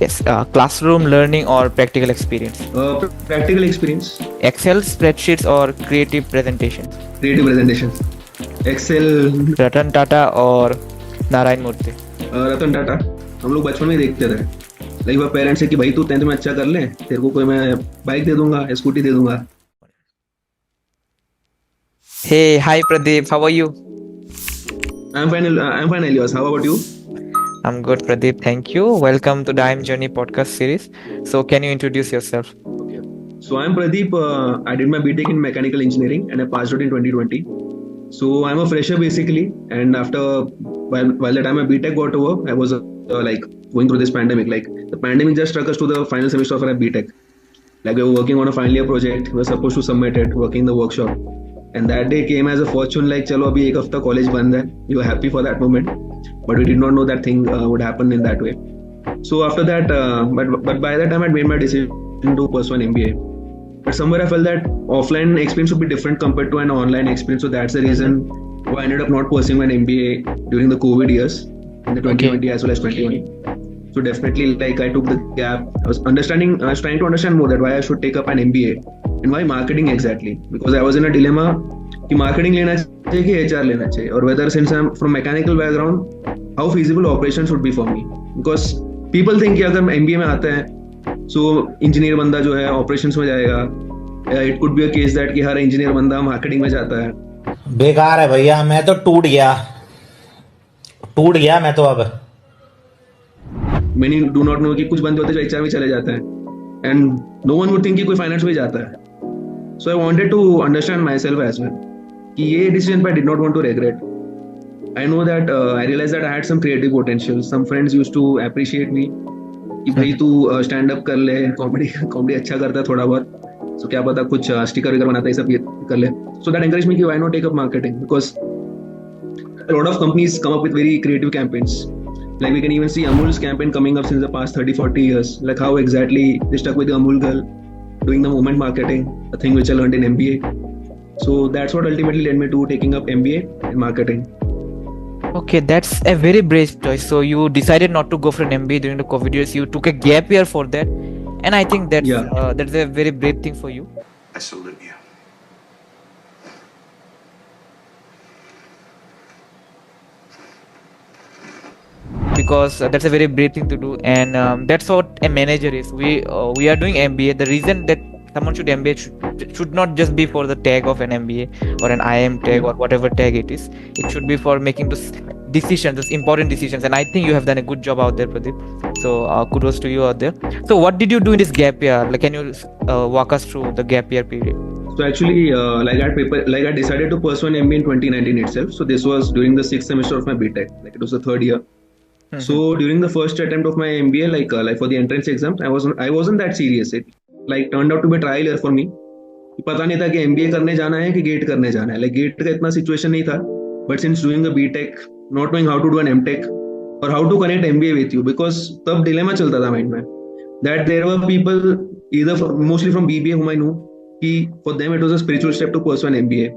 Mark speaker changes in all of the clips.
Speaker 1: Yes, classroom learning or practical experience.
Speaker 2: Practical experience.
Speaker 1: Excel spreadsheets or creative presentations.
Speaker 2: Creative presentations. Excel.
Speaker 1: Ratan Tata or Narayan Murthy.
Speaker 2: Ratan Tata हम लोग बचपन में देखते थे like वो parents से कि भाई तू 10th में अच्छा कर ले तेरे को कोई मैं बाइक दे दूंगा स्कूटी दे दूंगा.
Speaker 1: Hey, hi Pradeep, how are you?
Speaker 2: I'm fine Elias. How about you?
Speaker 1: I'm good, Pradeep. Thank you. Welcome to the IIM Journey podcast series. So, can you introduce yourself?
Speaker 2: Okay. So I'm Pradeep. I did my BTech in mechanical engineering and I passed out in 2020. So I'm a fresher basically, and after while the time my BTech got over, I was like going through this pandemic. Like the pandemic just struck us to the final semester of our BTech. Like we were working on a final year project, we were supposed to submit it, working in the workshop, and that day came as a fortune. Like चलो अभी एक हफ्ता college बंद है. We were happy for that moment, but we did not know that thing would happen in that way. So after that, but by that time I made my decision to pursue an MBA. But somewhere I felt that offline experience would be different compared to an online experience. So that's the reason why I ended up not pursuing an MBA during the COVID years, in the 2020 as well as 21. So definitely like I took the gap. I was trying to understand more that why I should take up an MBA and why marketing exactly. Because I was in a dilemma कि marketing लेना चाहिए कि HR लेना चाहिए, or whether since I'm from mechanical background, how feasible operations would be for me. Because people think कि अगर MBA में आता है सो इंजीनियर बंदा जो है ऑपरेशंस में जाएगा. It could be a case that कि हर इंजीनियर बंदा मार्केटिंग में जाता है.
Speaker 3: बेकार है भैया, मैं तो टूट गया मैं तो. अब
Speaker 2: मेनी डू नॉट नो कि कुछ बंदे होते हैं जो एचआर में चले जाते हैं and no one would think कि कोई फाइनेंस में जाता है. So I wanted to understand myself as well कि ये decision I did not want to regret. I know that I realise that I had some creative potential. Some friends used to appreciate me कि भाई तू stand up कर ले, comedy अच्छा करता है थोड़ा बहुत, सो क्या पता कुछ स्टिकर वगैरह बनाता है, सब ये कर ले. सो दैट एनकरेज मी कि why not take up marketing, because a lot of companies come up with very creative campaigns. Like we can even see Amul's campaign coming up since the past 30-40 years. Like how exactly they stuck with the Amul girl doing the moment marketing, a thing which I learned in MBA. So that's what ultimately led me to taking up MBA in marketing.
Speaker 1: Okay, that's a very brave choice. So, you decided not to go for an MBA during the COVID years. You took a gap year for that. And I think that's a very brave thing for you.
Speaker 4: I salute you.
Speaker 1: Because that's a very brave thing to do, and that's what a manager is. We are doing MBA. The reason that someone should MBA should not just be for the tag of an MBA or an IIM tag or whatever tag it is. It should be for making those decisions, those important decisions. And I think you have done a good job out there, Pradeep. So kudos to you out there. So what did you do in this gap year? Like, can you walk us through the gap year period?
Speaker 2: So actually, I decided to pursue an MBA in 2019 itself. So this was during the 6th semester of my BTech. Like it was the 3rd year. Mm-hmm. So during the first attempt of my MBA, like for the entrance exams, I wasn't that serious. It like turned out to be a trial year for me. पता नहीं था कि MBA करने जाना है कि gate करने जाना है. Like गेट का इतना सिचुएशन नहीं था. But since doing the BTech, not knowing how to do an MTech or how to connect MBA with you, because तब dilemma चलता था mind में. That there were people mostly from BBA whom I knew कि for them it was a spiritual step to pursue an MBA.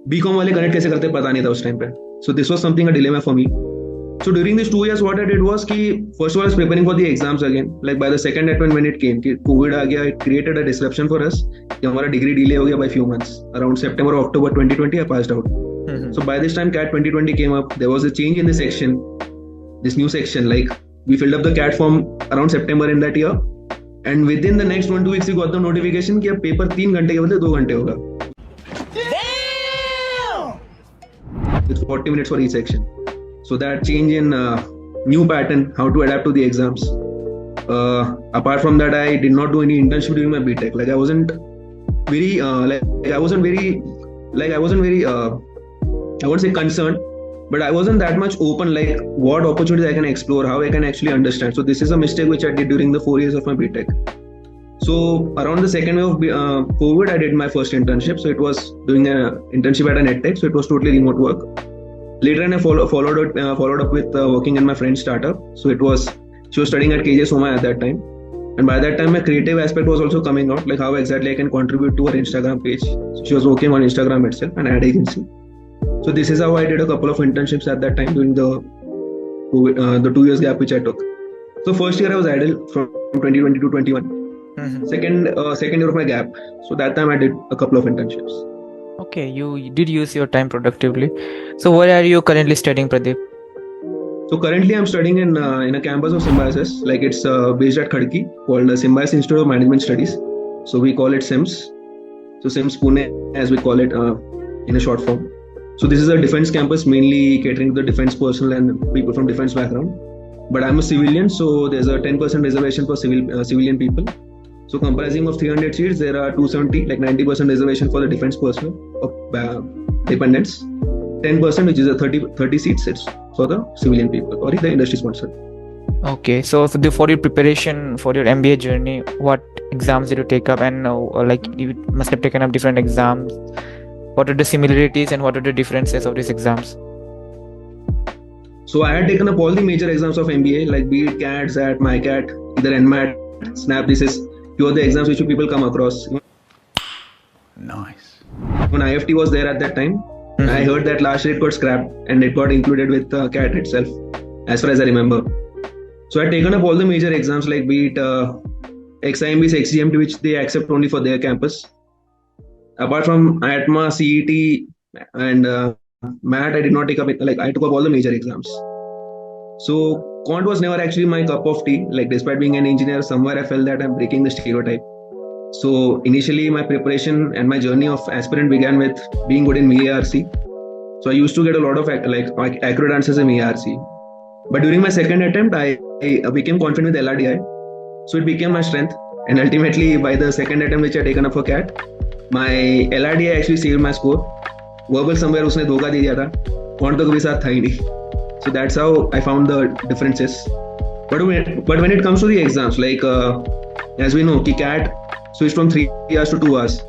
Speaker 2: BCom वाले connect कैसे करते पता नहीं था उस टाइम पे. So this was something a dilemma for me. So during these 2 years, what I did was कि first of all I was preparing for the exams again. Like by the second attempt when it came, कि COVID आ गया, it created a disruption for us. कि हमारा degree delay हो गया by few months. Around September or October 2020, I passed out. Mm-hmm. So by this time, CAT 2020 came up. There was a change in the section, this new section. Like we filled up the CAT form around September in that year, and within the next 1-2 weeks, we got the notification कि अब paper 3 घंटे के बदले 2 घंटे होगा. With 40 minutes for each section. So that change in new pattern, how to adapt to the exams. Apart from that, I did not do any internship during my BTech. Like I wasn't very I won't say concerned, but I wasn't that much open. Like what opportunities I can explore, how I can actually understand. So this is a mistake which I did during the 4 years of my BTech. So around the second wave of COVID, I did my first internship. So it was doing an internship at an EdTech. So it was totally remote work. Later on, I followed up with working in my friend's startup. So she was studying at KJ Soma at that time. And by that time, my creative aspect was also coming out, like how exactly I can contribute to her Instagram page. So she was working on Instagram itself, an ad agency. So this is how I did a couple of internships at that time during the 2 years gap which I took. So first year I was idle from 2020 to 21. Second year of my gap. So that time I did a couple of internships.
Speaker 1: Okay, you did use your time productively. So where are you currently studying, Pradeep?
Speaker 2: So currently I'm studying in a campus of Symbiosis. Like it's based at Khadki, called Symbiosis Institute of Management Studies. So we call it SIMS. So SIMS Pune, as we call it in a short form. So this is a defense campus, mainly catering to the defense personnel and people from defense background. But I'm a civilian, so there's a 10% reservation for civilian people. So comprising of 300 seats, there are 270, like 90% reservation for the defense personnel of dependents. 10%, which is a 30 seats, it's for the civilian people or the industry sponsored.
Speaker 1: Okay, so for your preparation for your MBA journey, what exams did you take up, and like you must have taken up different exams. What are the similarities and what are the differences of these exams?
Speaker 2: So I had taken up all the major exams of MBA, like be it CAT, SAT, MyCat, either NMAT, SNAP. This is few of the exams which people come across.
Speaker 4: Nice.
Speaker 2: When IFT was there at that time, I heard that last year it got scrapped and it got included with CAT itself, as far as I remember. So I had taken up all the major exams, like be it XIMB's XGMT, which they accept only for their campus. Apart from ATMA, CET, and MAT, I did not take up it. Like I took up all the major exams. So quant was never actually my cup of tea. Like despite being an engineer, somewhere I felt that I'm breaking the stereotype. So initially my preparation and my journey of aspirant began with being good in VARC. So I used to get a lot of accurate answers in VARC. But during my second attempt, I became confident with LRDI. So it became my strength. And ultimately by the second attempt which I taken up for CAT, my LRDI actually saved my score. Verbal somewhere उसने धोखा दे दिया था. Quant तो कभी साथ था ही नहीं. So that's how I found the differences. But when it comes to the exams, like as we know, CAT switched from 3 hours to 2 hours.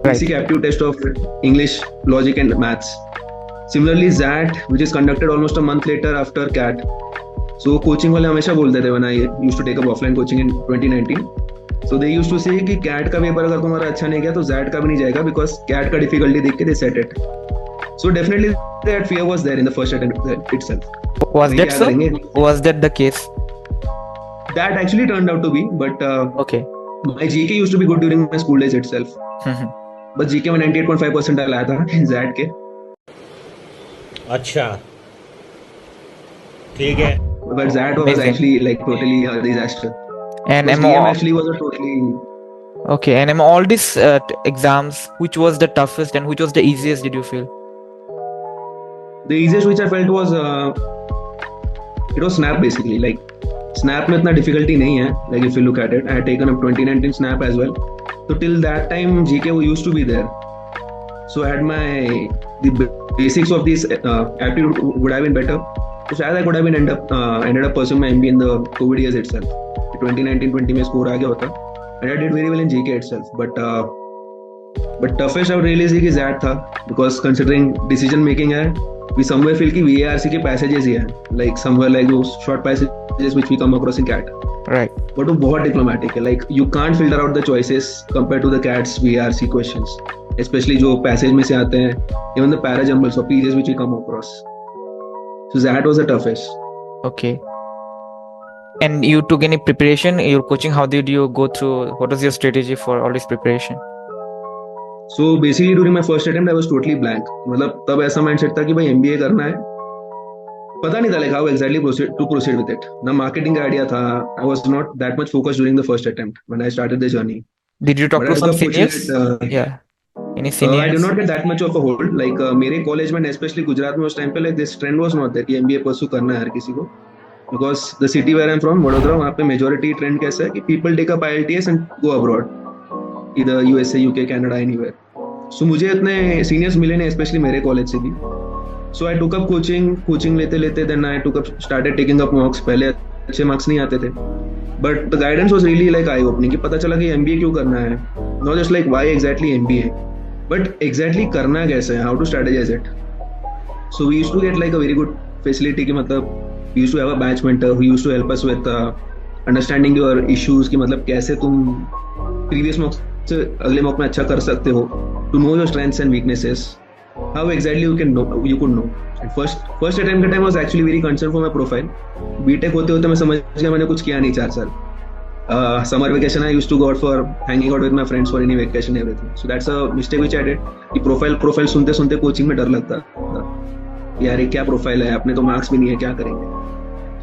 Speaker 2: Basic aptitude test of English, logic and maths. Similarly, SAT, which is conducted almost a month later after CAT. So coaching वाले हमेशा बोलते थे when I used to take up offline coaching in 2019. So they used to say कि CAT का paper अगर तुम्हारा अच्छा नहीं गया तो SAT का भी नहीं जाएगा because CAT का difficulty देख के they set it. So definitely that fear was there in the first attempt itself.
Speaker 1: Was that so? Was that the case?
Speaker 2: That actually turned out to be, but
Speaker 1: okay.
Speaker 2: My GK used to be good during my school days itself. But GK में 98.5% लाया था ZAT के.
Speaker 3: अच्छा, ठीक है.
Speaker 2: But ZAT was actually like totally a disaster.
Speaker 1: And
Speaker 2: actually was a totally.
Speaker 1: Okay, and all these exams, which was the toughest and which was the easiest? Did you feel?
Speaker 2: The easiest which I felt was it was SNAP basically. Like SNAP में इतना difficulty नहीं है. Like if you look at it, I had taken up 2019 SNAP as well. So till that time GK used to be there. So I had the basics of this aptitude would have been better. So I could have been ended up pursuing my MBA in the COVID years itself. 2019-20 में score आ गया होता. And I did very well in GK itself. But toughest I would really say कि ZAT था, because considering decision making है, we somewhere feel कि VARC के passages ही है, like somewhere like those short passages which we come across in CAT.
Speaker 1: Right.
Speaker 2: But वो बहुत diplomatic है, like you can't filter out the choices compared to the CAT's VARC questions, especially जो passage में से आते हैं, even the para jumbles or pages which we come across. So that was the toughest.
Speaker 1: Okay. And you took any preparation? Your coaching, how did you go through? What was your strategy for all this preparation?
Speaker 2: So basically during my first attempt I was totally blank. मतलब तब ऐसा mindset था कि भाई MBA करना है. पता नहीं था like how exactly to proceed with it. ना marketing का idea था. I was not that much focused during the first attempt when I started the journey.
Speaker 1: Did you talk to some seniors? Yeah. Any seniors?
Speaker 2: I did not get that much of a hold. Like मेरे college में, especially Gujarat में उस time पे, like this trend was not there कि MBA pursue करना है हर किसी को. Because the city where I'm from, Vadodara, वहाँ पे majority trend कैसा है कि people take up IELTS and go abroad, either USA, UK, Canada, anywhere. So मुझे इतने seniors मिले नहीं, especially मेरे college से भी. So I took up coaching लेते then I started taking up mocks. पहले अच्छे marks नहीं आते थे. But the guidance was really like eye-opening कि पता चला कि MBA क्यों करना है. Not just like why exactly MBA, but exactly करना कैसे है, how to strategize it. So we used to get like a very good facility कि मतलब we used to have a batch mentor who used to help us with understanding your issues कि मतलब कैसे तुम previous mock से अगले mock में अच्छा कर सकते हो, to know your strengths and weaknesses, how exactly you could know. First attempt के time was actually very concern for my profile. BTech होते होते मैं समझ गया मैंने कुछ किया नहीं 4 साल. Summer vacation I used to go out for hanging out with my friends for any vacation everything. So that's a mistake which I did. कि प्रोफाइल सुनते सुनते कोचिंग में डर लगता था यार ये क्या प्रोफाइल है, अपने तो मार्क्स भी नहीं है, क्या करेंगे.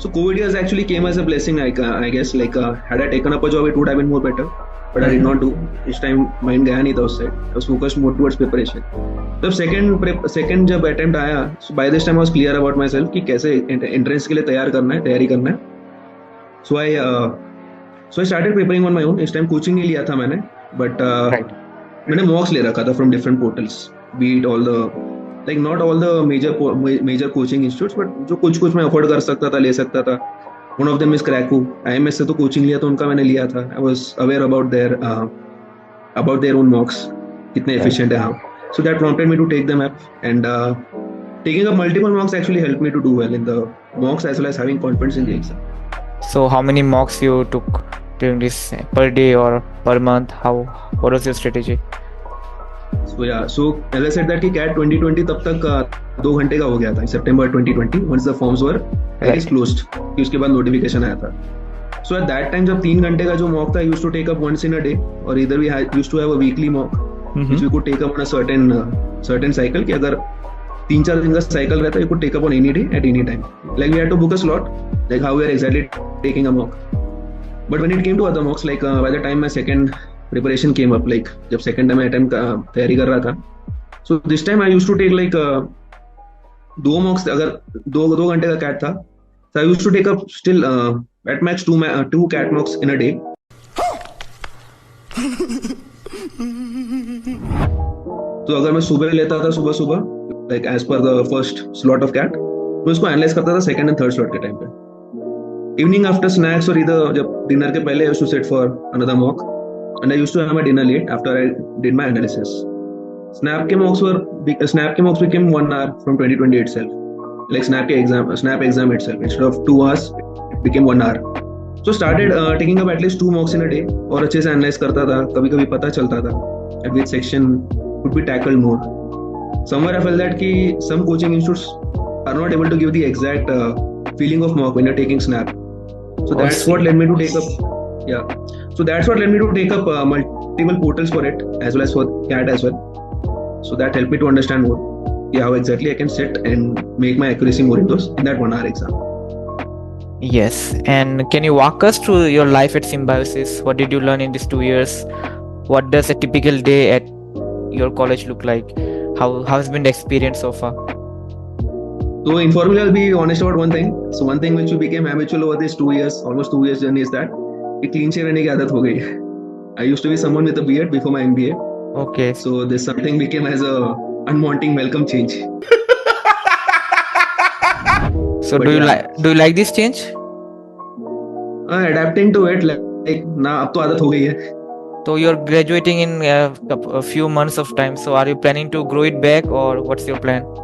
Speaker 2: So COVID years actually came as a blessing, I guess. Like had I taken up a job, it would have been more better. But I did not do. इस time mind गया नहीं था उस side. I was focused more towards preparation. तब second जब attempt आया, so by this time I was clear about myself कि कैसे entrance के लिए तैयारी करना है. So I started preparing on my own. इस time coaching नहीं लिया था मैंने, but मैंने mocks ले रखा था from different portals. Be it all the like not all the major coaching institutes, but जो कुछ मैं afford कर सकता था, ले सकता था. One of them is Krakow. IMS से तो coaching लिया तो उनका मैंने लिया था. I was aware about their own mocks, कितने efficient है हाँ. So that prompted me to take them up, and taking up multiple mocks actually helped me to do well in the mocks as well as having confidence in the exam.
Speaker 1: So how many mocks you took during this, per day or per month? What was your strategy?
Speaker 2: So as I said that कि CAT 2020 तब तक 2 घंटे का हो गया था. September 2020 once the forms were closed, कि उसके बाद notification आया था. So at that time जब 3 घंटे का जो mock था, I used to take up once in a day, or either we used to have a weekly mock which we could take up on a certain cycle. कि अगर 3-4 दिन का cycle रहता, you could take up on any day at any time. Like we had to book a slot, like how we are exactly taking a mock. But when it came to other mocks, like by the time my second preparation came up, like जब second time attempt का तैयारी कर रहा था, so this time I used to take like 2 mocks. अगर 2 घंटे का CAT था, so I used to take up still at max 2 CAT mocks in a day. तो अगर मैं सुबह लेता था सुबह like as per the first slot of CAT, तो इसको एनालाइज करता था second and third slot के टाइम पे. Evening after snacks or either जब dinner के पहले I used to sit for another mock, and I used to have my dinner late after I did my analysis. Snap के mocks became 1 hour from 2020 itself. Like Snap exam itself, instead of 2 hours, it became 1 hour. So started taking up at least 2 mocks in a day, और अच्छे से analyze करता था. कभी पता चलता था at which section could be tackled more. Somewhere I felt that कि some coaching institutes are not able to give the exact feeling of mock when you're taking Snap. So that's what led me to take up multiple portals for it, as well as for CAT as well. So that helped me to understand more how exactly I can sit and make my accuracy more in that 1 hour exam.
Speaker 1: Yes, and can you walk us through your life at Symbiosis? What did you learn in these 2 years? What does a typical day at your college look like? How has been the experience so far?
Speaker 2: So informally, I'll be honest about one thing. So one thing which became habitual over these 2 years, almost 2 years journey, is that कि clean shave रहने की आदत हो गई. I used to be someone with a beard before my MBA.
Speaker 1: Okay.
Speaker 2: So this something became as a unwanting welcome change.
Speaker 1: So do you like this change?
Speaker 2: Adapting to it, like ना अब तो आदत हो गई है.
Speaker 1: So you're graduating in a few months of time. So are you planning to grow it back, or what's your plan?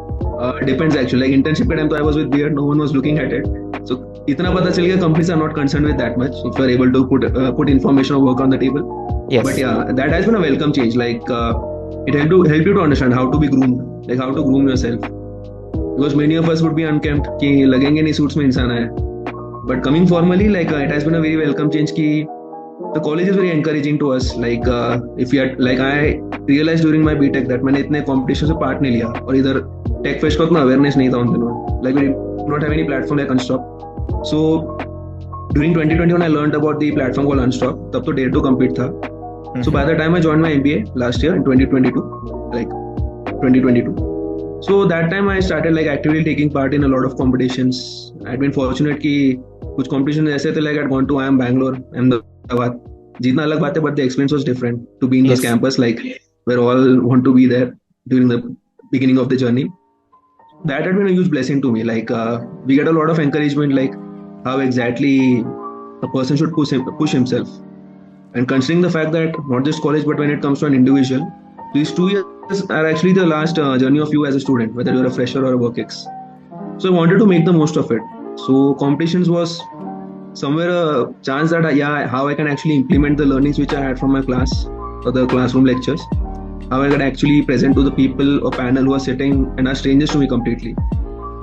Speaker 2: Depends actually. Like internship के time तो I was with beard, no one was looking at it. So इतना पता चल गया companies are not concerned with that much if you are able to put information or work on the table.
Speaker 1: Yes.
Speaker 2: But yeah, that has been a welcome change. Like it help you to understand how to be groomed, like how to groom yourself. Because many of us would be unkempt कि लगेंगे नहीं suits में इंसान है. But coming formally, like it has been a very welcome change कि the college is very encouraging to us. Like if you had, like I realized during my BTech that मैंने इतने competition से part नहीं लिया, और इधर tech fest का उतना awareness नहीं था उन दिनों. Like we did not have any platform like Unstock. So during 2021 I learned about the platform called Unstock. तब तो Dare to Compete था. So by the time I joined my MBA last year in 2022, so that time I started like actively taking part in a lot of competitions. I'd been fortunate कि कुछ competitions ऐसे थे, like I'd gone to IIM Bangalore, Ahmedabad. जीतना अलग बात है, but the experience was different to be in this campus, like where all want to be there during the beginning of the journey. That had been a huge blessing to me. Like we get a lot of encouragement, like how exactly a person should push himself. And considering the fact that not just college, but when it comes to an individual, these 2 years are actually the last journey of you as a student, whether you're a fresher or a work ex. So I wanted to make the most of it. So competitions was somewhere a chance that how I can actually implement the learnings which I had from my class or the classroom lectures, how I can actually present to the people or panel who are sitting and are strangers to me completely.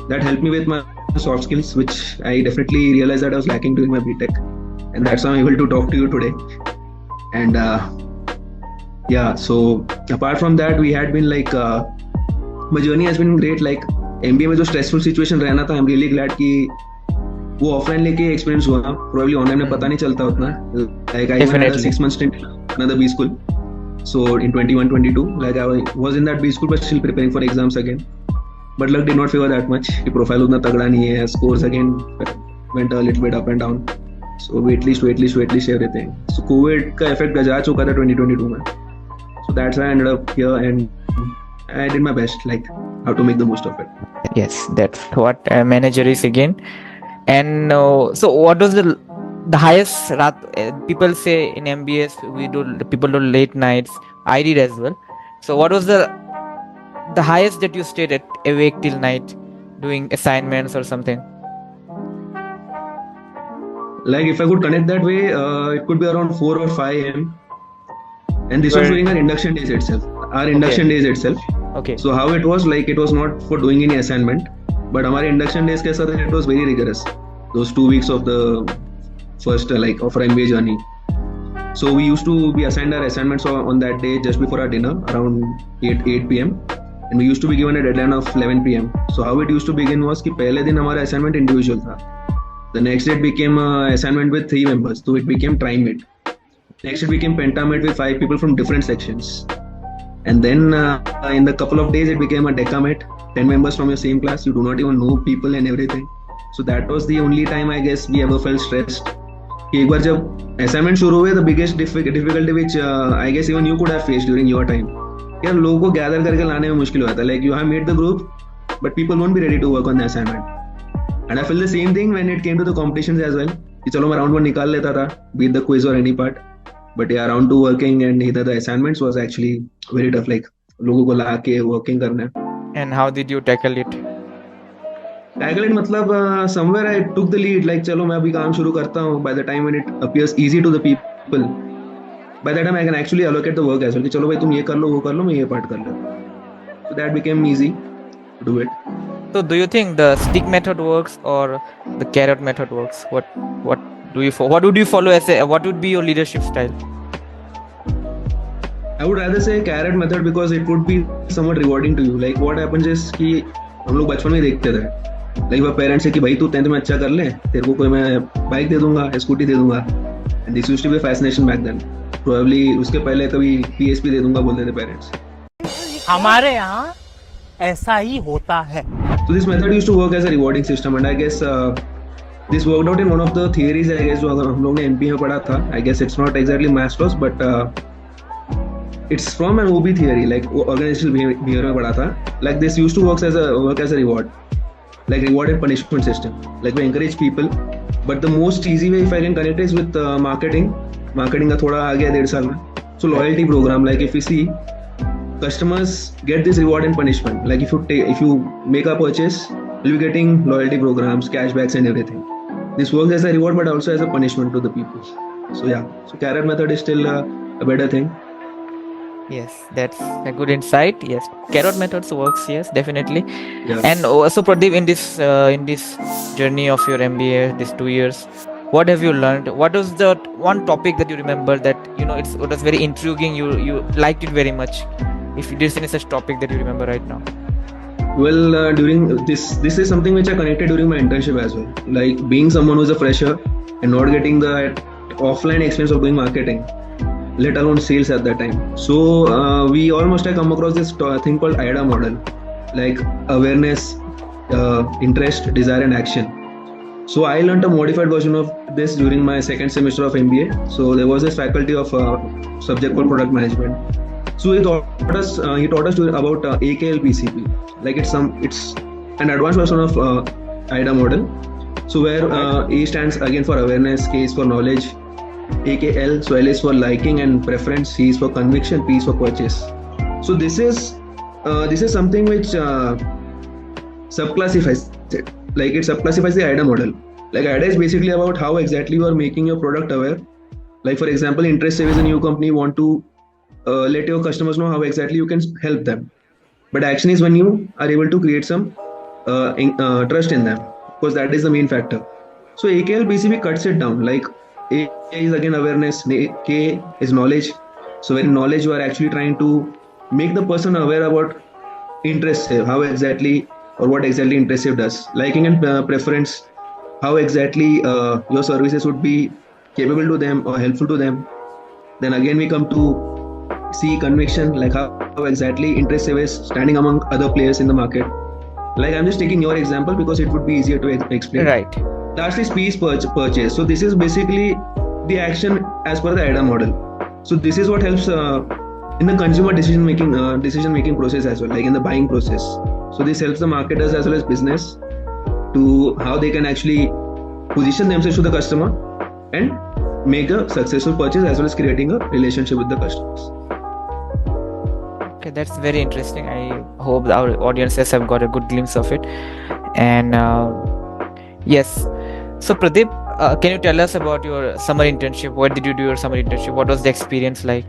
Speaker 2: that helped me with my soft skills, which I definitely realized that I was lacking during my BTech, and that's why I'm able to talk to you today. And yeah, so apart from that, we had been like my journey has been great. Like MBA में जो stressful situation रहना था, I'm really glad कि वो offline लेके experience हुआ. Probably online में पता नहीं चलता उतना. Like I even had a 6 month stint in another B school. So in 21-22, like I was in that B school but still preparing for exams again. But luck did not favor that much. कि profile उतना तगड़ा नहीं है. Scores again went a little bit up and down. So waitlist everything. So COVID का effect जा चुका था 2022 में. So that's why I ended up here and I did my best, like how to make the most of it.
Speaker 1: Yes, that's what a manager is again. And so what was the highest people say in MBS people do late nights. I did as well. So what was the highest that you stayed at awake till night doing assignments or something?
Speaker 2: Like if I could connect that way, it could be around 4 or 5 a.m. And this was during our induction days itself.
Speaker 1: Okay.
Speaker 2: So how it was, like it was not for doing any assignment, but our induction days kaisa tha, it was very rigorous. Those 2 weeks of the first like of our MBA journey. So we used to be assigned our assignments on that day just before our dinner around 8 p.m. and we used to be given a deadline of 11 p.m. So how it used to begin was कि पहले दिन हमारा assignment individual था. The next day it became an assignment with 3 members, so it became tri-mate. Next it became pentamate with 5 people from different sections. And then in the couple of days it became a decamate, 10 members from your same class. You do not even know people and everything. So that was the only time I guess we ever felt stressed. कि एक बार जब assignment शुरू हुए, the biggest difficulty which I guess even you could have faced during your time. यार लोगों को gather करके लाने में मुश्किल हुआ था. Like you have made the group, but people won't be ready to work on the assignment. And I feel the same thing when it came to the competitions as well. कि चलो मैं round 1 निकाल लेता था, be it the quiz or any part. But yeah, round 2 working and either the assignments was actually very tough. Like लोगों को ला के working करना.
Speaker 1: And how did you tackle it?
Speaker 2: Tackle it मतलब somewhere I took the lead. Like चलो मैं अभी काम शुरू करता हूँ. By the time when it appears easy to the people, by that time I can actually allocate the work as well. कि चलो भाई तुम ये कर लो, वो कर लो, मैं ये part कर लेता हूँ. So that became easy to do it.
Speaker 1: So do you think the stick method works or the carrot method works? What would you follow what would be your leadership style?
Speaker 2: I would rather say carrot method because it would be somewhat rewarding to you. Like what happens is कि हम लोग बचपन में देखते थे. Like वो parents से कि भाई तू 10th में अच्छा कर ले, तेरे को कोई मैं बाइक दे दूंगा, स्कूटी दे दूंगा. And this used to be a fascination back then. Probably उसके पहले कभी PSP दे दूंगा बोलते थे पेरेंट्स.
Speaker 4: हमारे यहाँ ऐसा ही होता है.
Speaker 2: So this method used to work as a rewarding system, and I guess this worked out in one of the theories. I guess जो हम लोग ने MP में पढ़ा था. I guess it's not exactly mass loss, but it's from an OB theory, like organizational behavior में पढ़ा था. Like this used to work as a reward, like reward and punishment system. Like we encourage people, but the most easy way if I can connect is with marketing. Marketing का थोड़ा आ गया 1.5 साल में. So loyalty program, like if you see, customers get this reward and punishment. Like if you make a purchase, you'll be getting loyalty programs, cashbacks and everything. This works as a reward but also as a punishment to the people. So yeah, so carrot method is still a better thing.
Speaker 1: Yes, that's a good insight. Yes, carrot methods works. Yes, definitely.
Speaker 2: Yeah.
Speaker 1: And also Pradeep, in this journey of your MBA, these 2 years, what have you learned? What was the one topic that you remember that it was very intriguing? You liked it very much. If there's any such topic that you remember right now.
Speaker 2: Well, during this is something which I connected during my internship as well. Like being someone who's a fresher and not getting the offline experience of doing marketing, let alone sales at that time. So we all must have come across this thing called IIM model, like awareness, interest, desire, and action. So I learned a modified version of this during my second semester of MBA. So there was this faculty of subject called product management. So he taught us about AKLPCP. Like it's an advanced version of IIM model. So where A stands again for awareness, K is for knowledge, AKL, so L is for liking and preference, C is for conviction, P is for purchase. So this is something which subclassifies it. Like it subclassifies the IIM model. Like IIM is basically about how exactly you are making your product aware. Like for example, InterestSave is a new company, you want to let your customers know how exactly you can help them. But action is when you are able to create some trust in them, because that is the main factor. So AKL basically cuts it down. Like A is again awareness, K is knowledge. So when knowledge, you are actually trying to make the person aware about InterestSave, how exactly or what exactly InterestSave does. Liking and preference, how exactly your services would be capable to them or helpful to them. Then again we come to C, conviction, like how exactly InterestSave is standing among other players in the market. Like I'm just taking your example because it would be easier to explain.
Speaker 1: Right.
Speaker 2: Lastly, speech purchase. So this is basically the action as per the IIM model. So this is what helps in the consumer decision making process as well, like in the buying process. So this helps the marketers as well as business to how they can actually position themselves to the customer and make a successful purchase as well as creating a relationship with the customers.
Speaker 1: Okay, that's very interesting. I hope our audiences have got a good glimpse of it. And yes, so Pradeep, can you tell us about your summer internship? What did you do your summer internship? What was the experience like?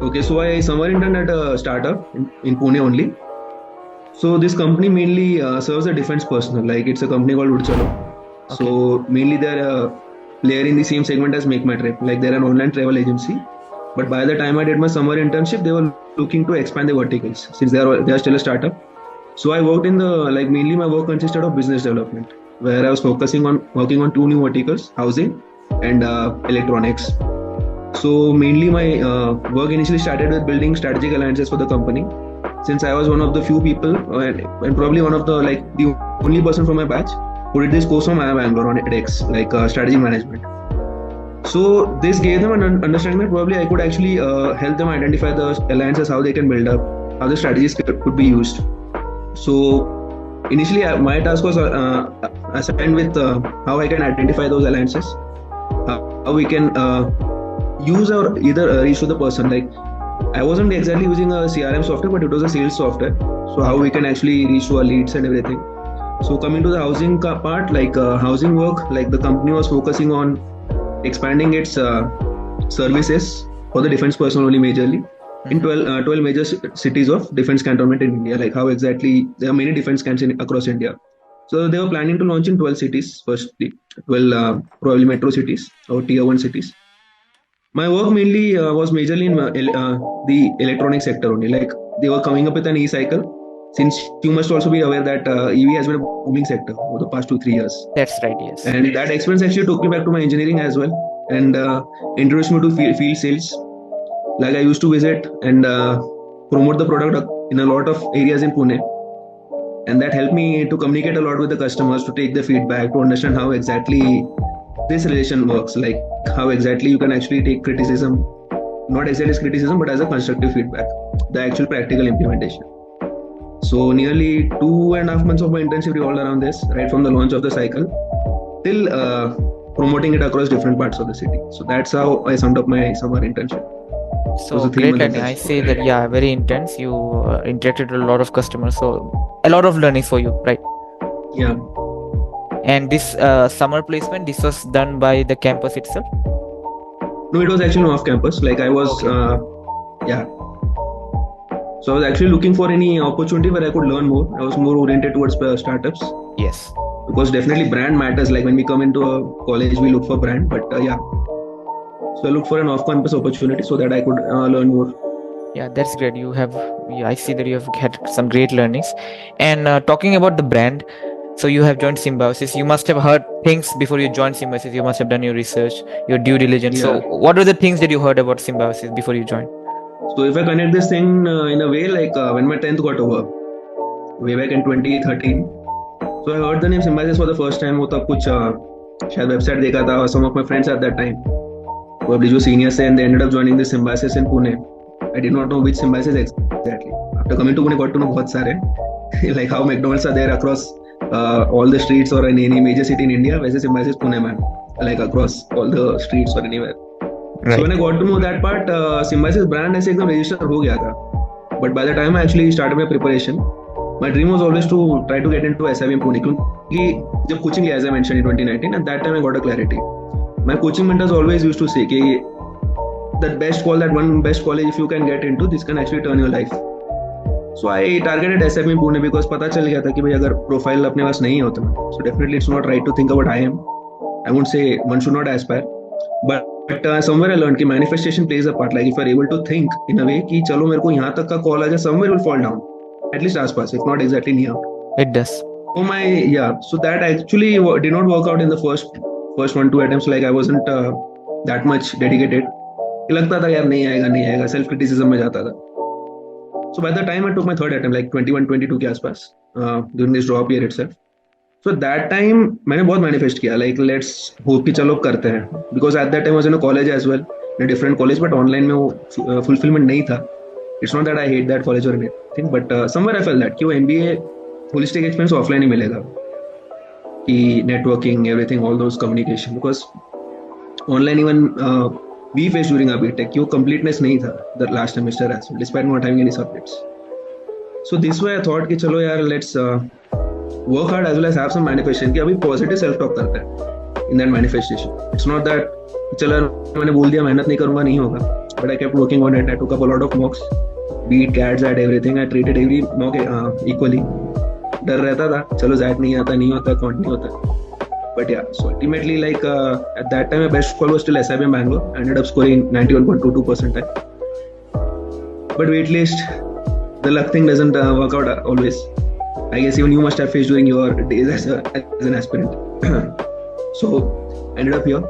Speaker 2: Okay, so I summer intern at a startup in Pune only. So this company mainly serves the defense personnel. Like it's a company called Udchalo.
Speaker 1: Okay.
Speaker 2: So mainly they're a player in the same segment as Make My Trip. Like they're an online travel agency. But by the time I did my summer internship, they were looking to expand their verticals since they are still a startup. So I worked in mainly my work consisted of business development, where I was working on two new verticals, housing and electronics. So mainly my work initially started with building strategic alliances for the company, since I was one of the few people and probably one of the only person from my batch who did this course from IIM Bangalore on edX, strategy management. So this gave them an understanding that probably I could actually help them identify the alliances, how they can build up, how the strategies could be used. So initially my task was assigned with how I can identify those alliances, how we can use or either reach to the person. Like I wasn't exactly using a CRM software, but it was a sales software. So how we can actually reach to our leads and everything. So coming to the housing part, housing work, like the company was focusing on expanding its services for the defense personnel only majorly in 12 major cities of defense cantonment in India. Like how exactly there are many defense camps across India. So they were planning to launch in 12 cities, firstly, 12 probably metro cities or tier 1 cities. My work mainly was majorly in the electronic sector only. Like they were coming up with an e-cycle. Since you must also be aware that EV has been a booming sector over the past 2-3 years.
Speaker 1: That's right, yes.
Speaker 2: And that experience actually took me back to my engineering as well and introduced me to field sales. Like I used to visit and promote the product in a lot of areas in Pune. And that helped me to communicate a lot with the customers, to take the feedback, to understand how exactly this relation works, like how exactly you can actually take criticism, not exactly as criticism, but as a constructive feedback, the actual practical implementation. So nearly 2.5 months of my internship revolved around this, right from the launch of the cycle till promoting it across different parts of the city. So that's how I summed up my summer internship.
Speaker 1: So great learning. I say that, yeah, very intense. You interacted with a lot of customers, so a lot of learning for you, right?
Speaker 2: Yeah.
Speaker 1: And this summer placement, this was done by the campus itself?
Speaker 2: No, it was actually off campus. Like I was, yeah. So I was actually looking for any opportunity where I could learn more. I was more oriented towards startups.
Speaker 1: Yes.
Speaker 2: Because definitely brand matters. Like when we come into a college, we look for brand. But yeah. So I looked for an off-campus opportunity so that I could learn more.
Speaker 1: Yeah, that's great. I see that you have had some great learnings. And talking about the brand, so you have joined Symbiosis. You must have heard things before you joined Symbiosis. You must have done your research, your due diligence.
Speaker 2: Yeah.
Speaker 1: So what are the things that you heard about Symbiosis before you joined?
Speaker 2: So if I connect this thing in a way, like when my 10th got over, way back in 2013, so I heard the name Symbiosis for the first time. वो तब कुछ शायद website देखा था. Some of my friends at that time, probably जो seniors थे, and they ended up joining the Symbiosis in Pune. I did not know which Symbiosis exactly. After coming to Pune, got to know बहुत सारे. Like how McDonald's are there across all the streets or in any major city in India, वैसे Symbiosis Pune में, like across all the streets or anywhere. Right. So when I got to know that part, Symbiosis brand ऐसे एकदम register हो गया था. But by the time I actually started my preparation, my dream was always to try to get into IIM Pune. क्योंकि जब coaching लिया, as I mentioned in 2019, at that time I got a clarity. My coaching mentors always used to say that one best college if you can get into, this can actually turn your life. So I targeted SIM Pune because पता चल गया था कि भाई अगर profile अपने पास नहीं है उतना, so definitely it's not right to think about IIM. I won't say one should not aspire, but somewhere I learned कि manifestation plays a part. Like if you're able to think in a way कि चलो मेरे को यहाँ तक का call आ जाए, somewhere will fall down, at least आसपास, if not exactly near.
Speaker 1: It does.
Speaker 2: So that actually did not work out in the first 1-2 attempts. Like I wasn't that much dedicated. लगता था यार नहीं आएगा, self criticism में जाता था. So by the time I took my third attempt, like 21-22 के आसपास, during this drop year itself. So that time मैंने बहुत manifest किया, like let's hope कि चलो करते हैं, because at that time I was in a college as well, in a different college, but online में वो fulfillment नहीं था. It's not that I hate that college or anything, but somewhere I felt that कि वो MBA holistic experience offline ही मिलेगा, कि networking, everything, all those communication, because online even we faced during our BTech कि वो completeness नहीं था the last semester as well, despite not having any subjects. So this way I thought कि चलो यार let's work hard as well as have some manifestation, कि अभी positive self talk करते हैं in that manifestation. It's not that चलो मैंने बोल दिया मेहनत नहीं करूँगा नहीं होगा, but I kept working on it. I took up a lot of mocks, beat CATs at everything. I treated every mock equally. डर रहता था चलो ZAT नहीं आता, नहीं होता, count नहीं होता. But yeah, so ultimately, like at that time, my best call was still SIM Bangalore. I ended up scoring 91.22%. But wait list, the luck thing doesn't work out always. I guess even you must have faced during your days as an aspirant. So I ended up here,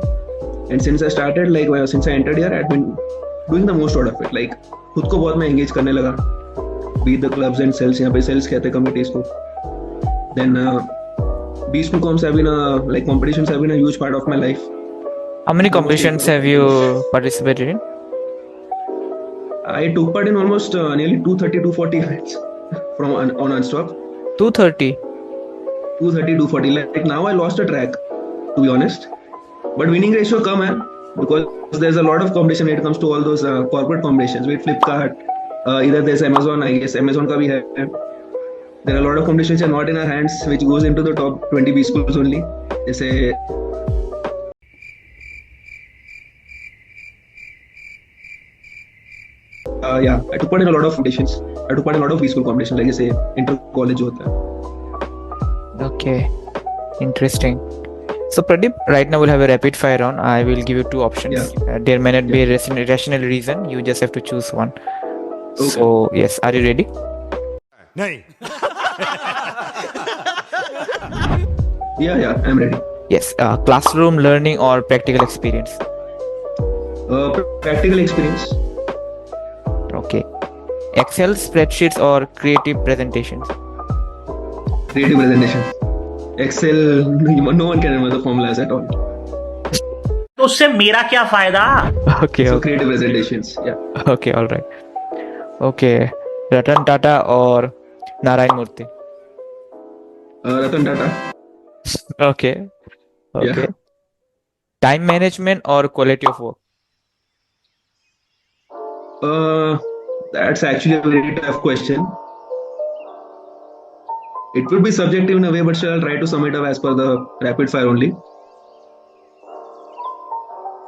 Speaker 2: and since I started, like since I entered here, I've been doing the most out of it. Like खुद को बहुत मैं engage करने लगा. Be the clubs and cells, यहाँ पे cells कहते हैं committees को. Then B-School comps have been like competitions have been a huge part of my life.
Speaker 1: How many competitions have you participated in?
Speaker 2: I took part in almost nearly 230-240 events from on Unstock.
Speaker 1: 230.
Speaker 2: 230-240. Like now I lost a track, to be honest. But winning ratio come because there's a lot of competition when it comes to all those corporate competitions with Flipkart. Either there's Amazon, I guess Amazon का भी है. There are a lot of competitions which are not in our hands, which goes into the top 20 B schools only. जैसे yeah, I took part in a lot of competitions. I took part in a lot of B school competitions, like जैसे inter college होता है.
Speaker 1: Okay, interesting. So Pradeep, right now we'll have a rapid fire round. I will give you two options.
Speaker 2: Yeah.
Speaker 1: There may not be a rational reason. You just have to choose one.
Speaker 2: Okay.
Speaker 1: So yes, are you ready?
Speaker 5: नहीं
Speaker 2: Yeah, I'm ready.
Speaker 1: Yes. Classroom learning or practical experience?
Speaker 2: Practical experience.
Speaker 1: Okay. Excel spreadsheets or creative presentations?
Speaker 2: Creative presentation. Excel, no one can remember the formulas at all.
Speaker 4: तो उससे मेरा क्या फायदा?
Speaker 1: Okay.
Speaker 2: So
Speaker 1: Okay.
Speaker 2: creative presentations, yeah.
Speaker 1: Okay. All right. Okay. Ratan Tata or Narayan Murthy?
Speaker 2: Ratan Tata.
Speaker 1: Okay. Okay.
Speaker 2: Yeah.
Speaker 1: Time management or quality of work?
Speaker 2: That's actually a very tough question. It would be subjective in a way, but still I'll try to sum it up as per the rapid fire only.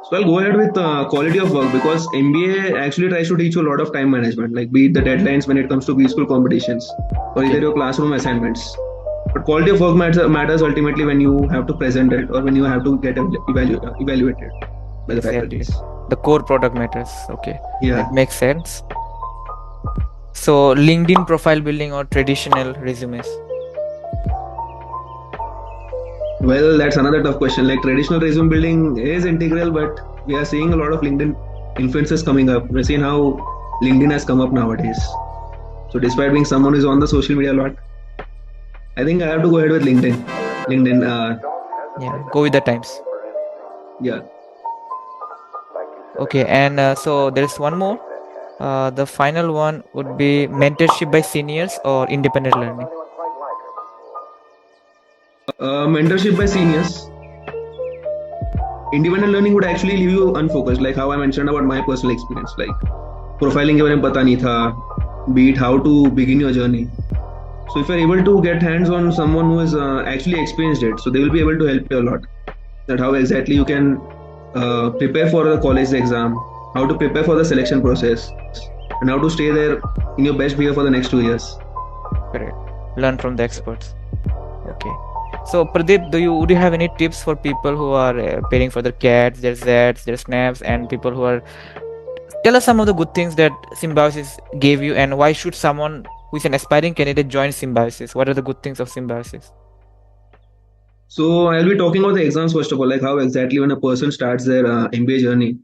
Speaker 2: So I'll go ahead with quality of work, because MBA actually tries to teach you a lot of time management, like be it the deadlines when it comes to B-School competitions or either your classroom assignments. But quality of work matters ultimately when you have to present it or when you have to get evaluated by the
Speaker 1: Exactly.
Speaker 2: faculties.
Speaker 1: The core product matters. Okay.
Speaker 2: Yeah.
Speaker 1: That makes sense. So LinkedIn profile building or traditional resumes?
Speaker 2: Well, that's another tough question. Like traditional resume building is integral, but we are seeing a lot of LinkedIn influencers coming up. We're seeing how LinkedIn has come up nowadays. So despite being someone who's on the social media a lot, I think I have to go ahead with LinkedIn.
Speaker 1: Yeah. Go with the times.
Speaker 2: Yeah.
Speaker 1: Okay. And so there's one more. The final one would be mentorship by seniors or independent learning.
Speaker 2: Mentorship by seniors. Independent learning would actually leave you unfocused, like how I mentioned about my personal experience. Like profiling के बारे में पता नहीं था, be it how to begin your journey. So if you're able to get hands on someone who has actually experienced it, so they will be able to help you a lot. That how exactly you can prepare for the college exam, how to prepare for the selection process, and how to stay there in your best behavior for the next 2 years.
Speaker 1: Correct. Learn from the experts. Okay. So Pradeep, would you have any tips for people who are paying for their CATs, their ZETs, their SNAPs, and people who are, tell us some of the good things that Symbiosis gave you, and why should someone who is an aspiring candidate join Symbiosis? What are the good things of Symbiosis?
Speaker 2: So I'll be talking about the exams first of all, like how exactly when a person starts their MBA journey,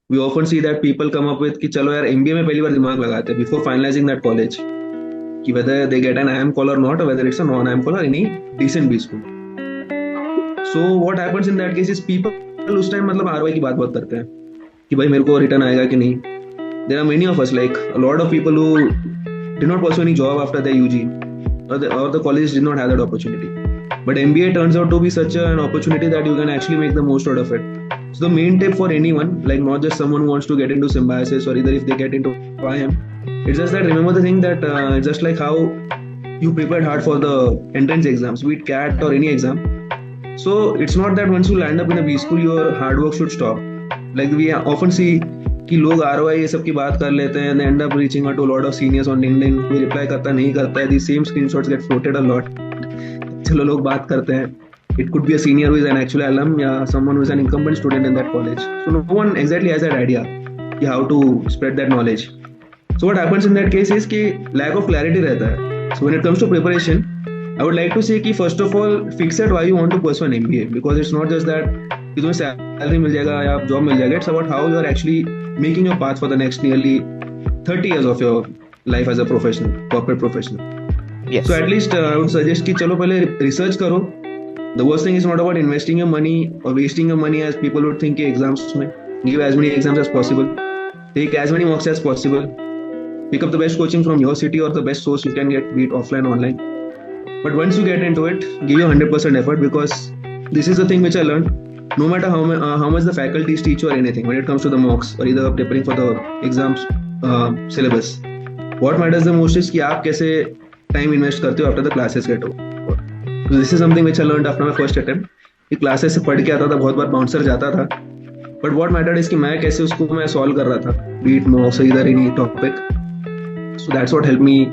Speaker 2: we often see that people come up with कि चलो यार MBA में पहली बार दिमाग लगाते हैं before finalizing that college, कि whether they get an IIM call or not, or whether it's a non-IIM call or any decent B school. So what happens in that case is people उस time मतलब ROI की बात बहुत करते हैं कि भाई मेरे को रिटर्न आएगा कि नहीं. There are many of us, like a lot of people who did not pursue any job after their UG, or the colleges did not have that opportunity. But MBA turns out to be such an opportunity that you can actually make the most out of it. So the main tip for anyone, like not just someone who wants to get into Symbiosis, or either if they get into IIM, it's just that remember the thing that just like how you prepared hard for the entrance exams, be it CAT or any exam. So it's not that once you land up in a B school, your hard work should stop. Like we often see कि लोग ROI ये सब की बात कर लेते हैं and they end up reaching out to a lot of seniors on LinkedIn. कोई reply करता नहीं करता है. These same screenshots get floated a lot. चलो लोग बात करते हैं. It could be a senior who is an actual alum, या someone who is an incumbent student in that college. So no one exactly has that idea कि how to spread that knowledge. So what happens in that case is कि lack of clarity रहता है. So when it comes to preparation, I would like to say कि first of all fix it why you want to pursue an MBA, because it's not just that कि तुम्हें salary मिल जाएगा या job मिल जाएगा. It's about how you are actually making your path for the next nearly 30 years of your life as a professional, corporate professional.
Speaker 1: Yes.
Speaker 2: So at least I would suggest कि चलो पहले research करो. The worst thing is not about investing your money or wasting your money as people would think exams में. Give as many exams as possible. Take as many mocks as possible. Pick up the best coaching from your city or the best source you can get, be it offline or online. But once you get into it, give your 100% effort, because this is the thing which I learned. No matter how much the faculties teach you or anything, when it comes to the mocks or either preparing for the exams syllabus, what matters the most is कि आप कैसे time invest करते हो after the classes get over. So this is something which I learned after my first attempt. कि classes से पढ़ के आता था, बहुत बार bouncer जाता था. But what mattered is कि मैं कैसे उसको मैं solve कर रहा था, be it mocks or either any topic. So that's what helped me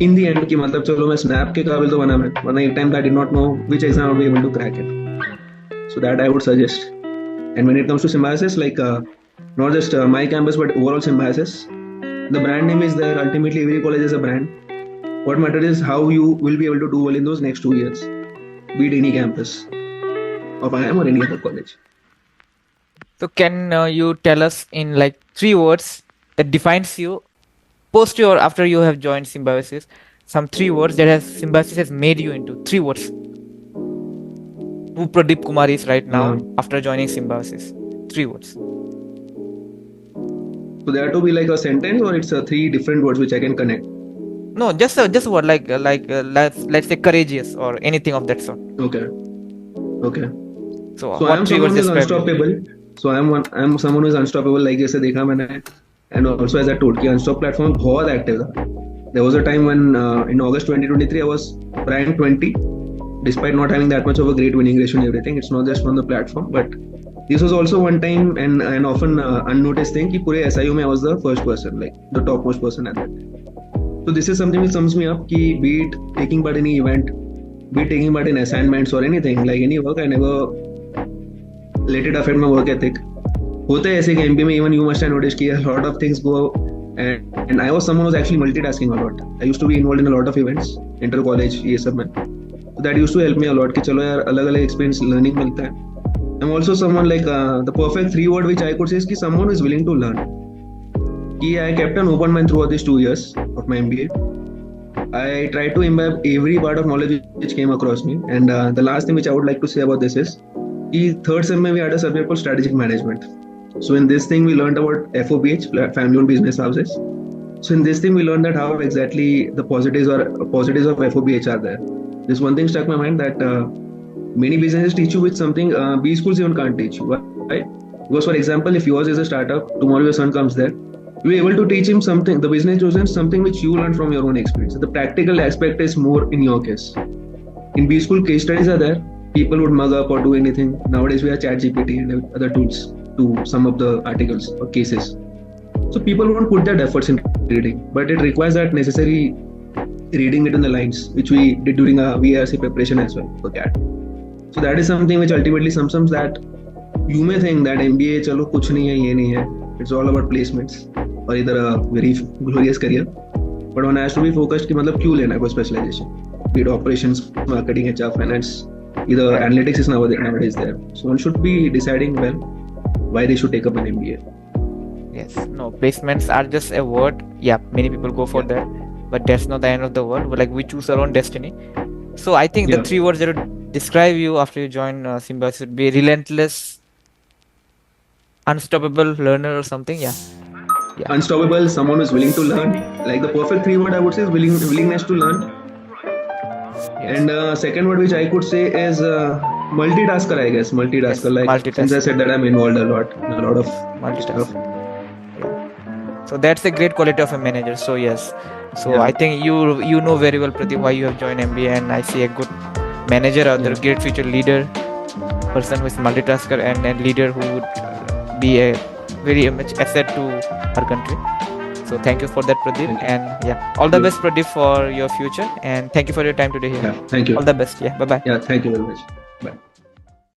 Speaker 2: in the end कि मतलब चलो मैं snap के काबिल तो बना मैं, वरना एक time I did not know which exam I would be able to crack it. So that I would suggest. And when it comes to Symbiosis, like not just my campus but overall Symbiosis, the brand name is there. Ultimately every college is a brand. What matters is how you will be able to do well in those next 2 years, be it any campus of IIM or any other college.
Speaker 1: So can you tell us in like 3 words that defines you post or after you have joined Symbiosis, some 3 words that Symbiosis has made you into? 3 words. Who Pradeep Kumar is right now after joining Symbiosis? 3 words.
Speaker 2: So there are to be like a sentence, or it's 3 different words which I can connect?
Speaker 1: No, just a word like let's say courageous or anything of that sort.
Speaker 2: Okay.
Speaker 1: So
Speaker 2: I am someone who is unstoppable. So I am someone who is unstoppable. Like जैसे देखा मैंने, and also as I told कि Unstop platform बहुत active था. There was a time when in August 2023 I was ranked 20, despite not having that much of a great winning ratio and everything. It's not just on the platform, but this was also one time and often unnoticed thing कि पूरे SIU में I was the first person, like the topmost person at that time. So this is something which sums me up कि be it taking part in any event, be it taking part in assignments or anything, like any work, I never let it affect my work ethic. होते हैं ऐसे कि MBA में even you must have noticed कि a lot of things go, and I was someone who was actually multitasking a lot. I used to be involved in a lot of events, inter college ये सब में. So that used to help me a lot कि चलो यार अलग-अलग experience learning मिलता है. I'm also someone like the perfect 3 word which I could say is कि someone who is willing to learn. I kept an open mind throughout these 2 years of my MBA. I tried to imbibe every part of knowledge which came across me. And the last thing which I would like to say about this is, third sem we had a subject called strategic management. So in this thing we learned about FOBH, family-owned business houses. So in this thing we learned that how exactly the positives of FOBH are there. This one thing struck my mind that many businesses teach you with something B schools even can't teach you. Right? Because for example, if yours is a startup, tomorrow your son comes there, you're able to teach him something, the business chosen something which you learn from your own experience. The practical aspect is more in your case. In B school, case studies are there. People would mug up or do anything. Nowadays, we have ChatGPT and other tools to sum up the articles or cases. So people won't put their efforts in reading, but it requires that necessary reading it in the lines, which we did during our VRC preparation as well for CAT. So that is something which ultimately sums that you may think that MBA chalo kuch nahi hai, ye nahi hai. It's all about placements or either a very glorious career. But one has to be focused कि मतलब क्यों लेना है कोई specialization. Be it operations, marketing, HR, finance, either analytics is nowadays there. So one should be deciding well why they should take up an MBA.
Speaker 1: Yes, no, placements are just a word. Yeah, many people go for that, but that's not the end of the world. But like we choose our own destiny. So I think the
Speaker 2: Yeah.
Speaker 1: 3 words that would describe you after you join Symbiosis would be relentless, unstoppable learner or something. Yeah.
Speaker 2: Unstoppable, someone who's willing to learn. Like the perfect 3 word I would say is willingness to learn.
Speaker 1: Yes.
Speaker 2: And second word which I could say is multitasker, I guess. Multitasker.
Speaker 1: Yes,
Speaker 2: Like
Speaker 1: multitasker.
Speaker 2: since I said that I'm involved a lot in a lot of
Speaker 1: Multitask.
Speaker 2: stuff.
Speaker 1: Yeah. So that's a great quality of a manager. So yes. So
Speaker 2: Yeah.
Speaker 1: I think you know very well, Pradeep, why you have joined MBA, and I see a good manager out there, great future leader, person who is multitasker and a leader who would be a very much asset to our country. So thank you for that, Pradeep.
Speaker 2: Thank you.
Speaker 1: And yeah, all the best, Pradeep, for your future. And thank you for your time today here.
Speaker 2: Yeah. Thank you.
Speaker 1: All the best. Yeah. Bye bye.
Speaker 2: Yeah. Thank you very much. Bye.